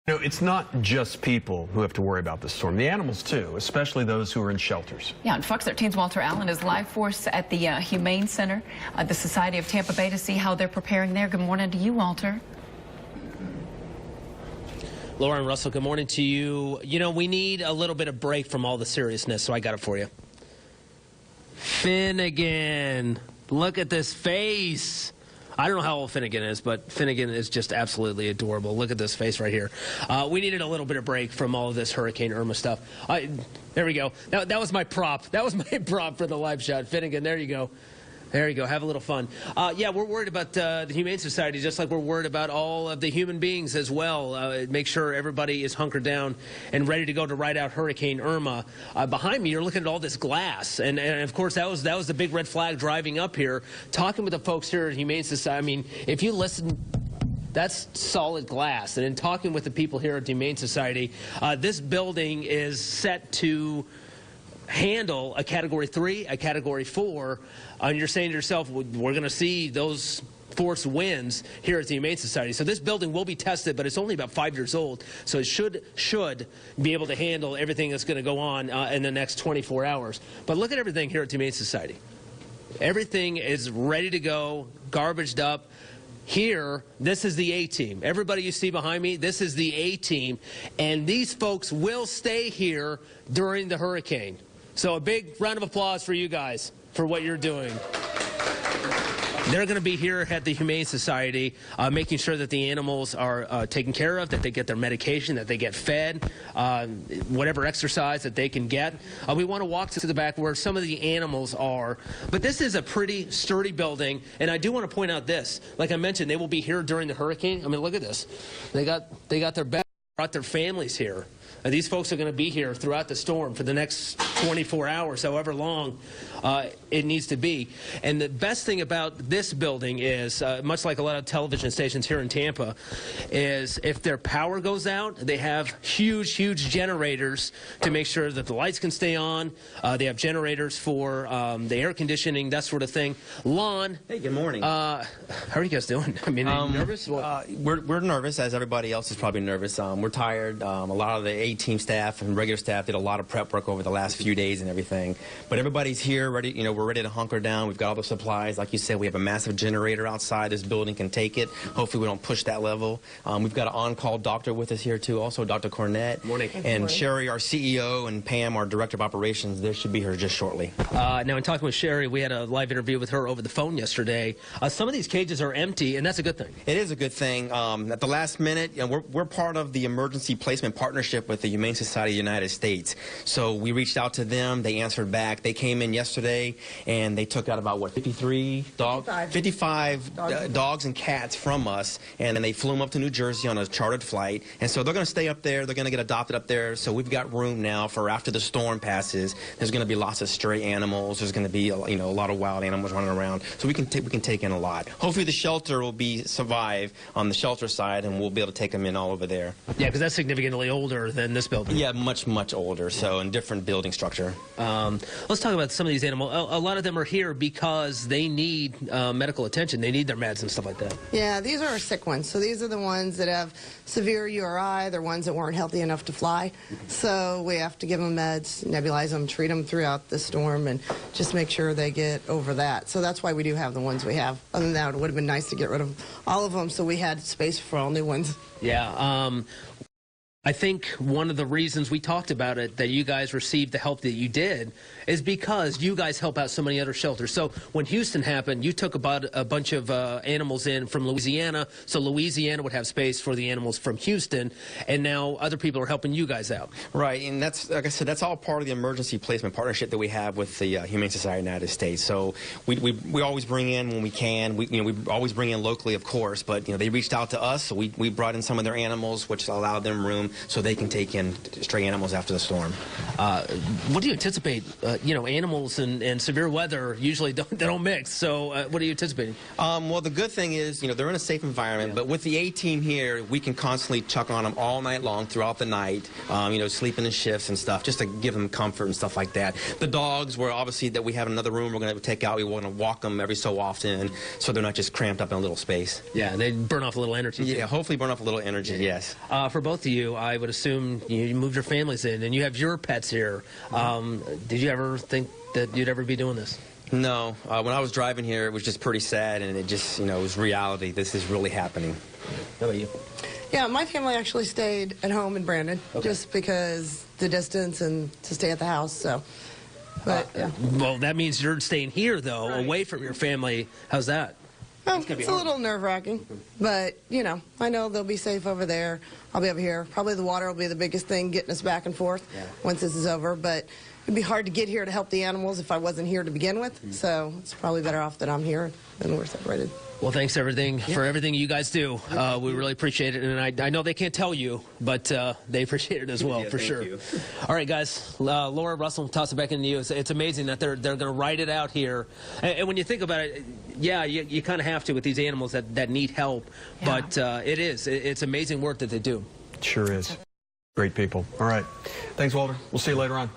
You know, it's not just people who have to worry about this storm. The animals, too, especially those who are in shelters. Yeah, and Fox 13's Walter Allen is live for us at the Humane Center, the Society of Tampa Bay, to see how they're preparing there. Good morning to you, Walter. Laura and Russell, good morning to you. You know, we need a little bit of break from all the seriousness, so I got it for you. Finnegan. Look at this face. I don't know how old Finnegan is, but Finnegan is just absolutely adorable. Look at this face right here. We needed a little bit of break from all of this Hurricane Irma stuff. There we go. That was my prop. That was my prop for the live shot. Finnegan, there you go. There you go. Have a little fun. Yeah, we're worried about the Humane Society, just like we're worried about all of the human beings as well. Make sure everybody is hunkered down and ready to go to ride out Hurricane Irma. Behind me, you're looking at all this glass, and of course that was the big red flag driving up here. Talking with the folks here at Humane Society, I mean, if you listen. That's solid glass. And in talking with the people here at the Humane Society, this building is set to handle a Category 3, a Category 4, and you're saying to yourself, we're going to see those force winds here at the Humane Society. So this building will be tested, but it's only about 5 years old, so it should be able to handle everything that's going to go on in the next 24 hours. But look at everything here at the Humane Society. Everything is ready to go, garbaged up. Here, this is the A-team. Everybody you see behind me, this is the A-team, and these folks will stay here during the hurricane. So a big round of applause for you guys for what you're doing. They're going to be here at the Humane Society, making sure that the animals are taken care of, that they get their medication, that they get fed, whatever exercise that they can get. We want to walk to the back where some of the animals are. But this is a pretty sturdy building, and I do want to point out this. Like I mentioned, they will be here during the hurricane. I mean, look at this. They got their beds, brought their families here. These folks are going to be here throughout the storm for the next 24 hours, however long it needs to be. And the best thing about this building is, much like a lot of television stations here in Tampa, is if their power goes out, they have huge, huge generators to make sure that the lights can stay on. They have generators for the air conditioning, that sort of thing. Lon. Hey, good morning. How are you guys doing? I mean, are you nervous? We're nervous, as everybody else is probably nervous. We're tired. A lot of the A-team staff and regular staff did a lot of prep work over the last few days and everything. But everybody's here, ready. You know, we're ready to hunker down. We've got all the supplies. Like you said, we have a massive generator outside. This building can take it. Hopefully, we don't push that level. We've got an on-call doctor with us here too, also Dr. Cornett. Morning. And Sherry, our CEO, and Pam, our director of operations. They should be here just shortly. Now, in talking with Sherry, we had a live interview with her over the phone yesterday. Some of these cages are empty, and that's a good thing. It is a good thing. At the last minute, you know, we're part of the emergency placement partnership with the Humane Society of the United States. So we reached out to them. They answered back. They came in yesterday, and they took out about, what, 55 dogs and cats from us, and then they flew them up to New Jersey on a chartered flight. And so they're going to stay up there. They're going to get adopted up there. So we've got room now for after the storm passes. There's going to be lots of stray animals. There's going to be, you know, a lot of wild animals running around. So we can take in a lot. Hopefully the shelter will survive on the shelter side, and we'll be able to take them in all over there. Yeah, because that's significantly older than this building. Yeah, much, much older, so in different building structure. Let's talk about some of these animals. A lot of them are here because they need medical attention. They need their meds and stuff like that. Yeah, these are our sick ones. So these are the ones that have severe URI. They're ones that weren't healthy enough to fly. So we have to give them meds, nebulize them, treat them throughout the storm, and just make sure they get over that. So that's why we do have the ones we have. Other than that, it would have been nice to get rid of all of them so we had space for all new ones. Yeah. I think one of the reasons we talked about it, that you guys received the help that you did, is because you guys help out so many other shelters. So when Houston happened, you took about a bunch of animals in from Louisiana, so Louisiana would have space for the animals from Houston, and now other people are helping you guys out. Right, and that's, like I said, that's all part of the emergency placement partnership that we have with the Humane Society of the United States. So we always bring in when we can. We always bring in locally, of course, but you know, they reached out to us, so we brought in some of their animals, which allowed them room. so they can take in stray animals after the storm. What do you anticipate? Animals and severe weather usually don't mix. So what are you anticipating? Well, the good thing is, they're in a safe environment, but with the A-team here, we can constantly chuck on them all night long throughout the night, sleeping in shifts and stuff, just to give them comfort and stuff like that. The dogs, we're obviously that we have another room we're going to take out. We want to walk them every so often, so they're not just cramped up in a little space. Yeah, they burn off a little energy. Yeah, hopefully burn off a little energy, yes. For both of you, I would assume you moved your families in, and you have your pets here. Did you ever think that you'd ever be doing this? No. When I was driving here, it was just pretty sad, and it just, it was reality. This is really happening. How about you? Yeah, my family actually stayed at home in Brandon, just because the distance and to stay at the house, so. But, yeah. Well, that means you're staying here, though, away from your family. How's that? Well, it's a little nerve-wracking, but, I know they'll be safe over there. I'll be over here. Probably the water will be the biggest thing getting us back and forth once this is over, but it'd be hard to get here to help the animals if I wasn't here to begin with, so it's probably better off that I'm here than we're separated. Well, thanks for everything you guys do. We really appreciate it, and I know they can't tell you, but they appreciate it as well, for sure. You. All right, guys. Laura, Russell, toss it back into you. It's amazing that they're going to write it out here. And when you think about it, yeah, you kind of have to with these animals that need help, but it's amazing work that they do. Sure is. Great people. All right. Thanks, Walter. We'll see you later on.